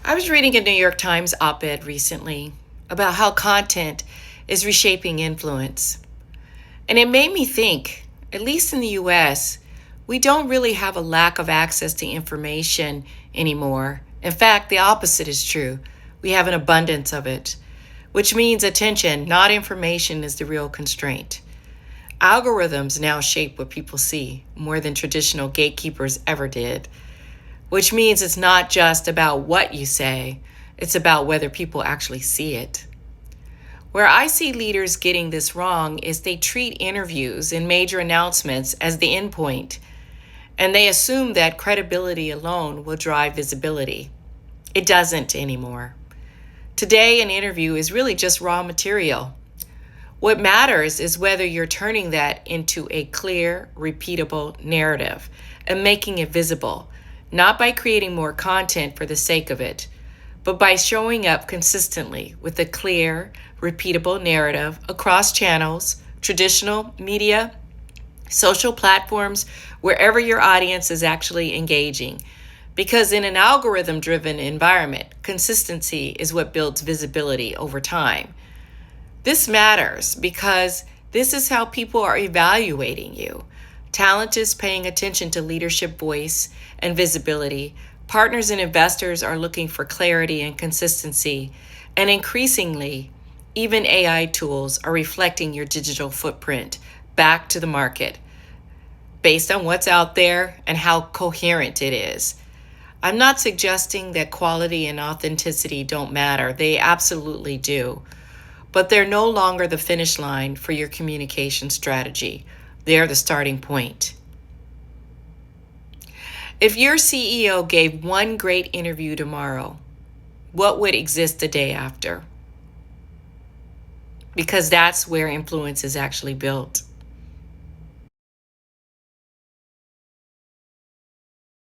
I was reading a New York Times op ed recently about how content is reshaping influence. And it made me think, at least in the US, we don't really have a lack of access to information anymore. In fact, the opposite is true. We have an abundance of it, which means attention, not information, is the real constraint. Algorithms now shape what people see more than traditional gatekeepers ever did, which means it's not just about what you say, it's about whether people actually see it. Where I see leaders getting this wrong is they treat interviews and major announcements as the endpoint, and they assume that credibility alone will drive visibility. It doesn't anymore. Today, an interview is really just raw material. What matters is whether you're turning that into a clear, repeatable narrative and making it visible, not by creating more content for the sake of it, but by showing up consistently with a clear, repeatable narrative across channels, traditional media, social platforms, wherever your audience is actually engaging. Because in an algorithm-driven environment, consistency is what builds visibility over time. This matters because this is how people are evaluating you. Talent is paying attention to leadership voice and visibility. Partners and investors are looking for clarity and consistency. And increasingly, even AI tools are reflecting your digital footprint back to the market based on what's out there and how coherent it is. I'm not suggesting that quality and authenticity don't matter. They absolutely do. But they're no longer the finish line for your communication strategy. They're the starting point. If your CEO gave one great interview tomorrow, what would exist the day after? Because that's where influence is actually built.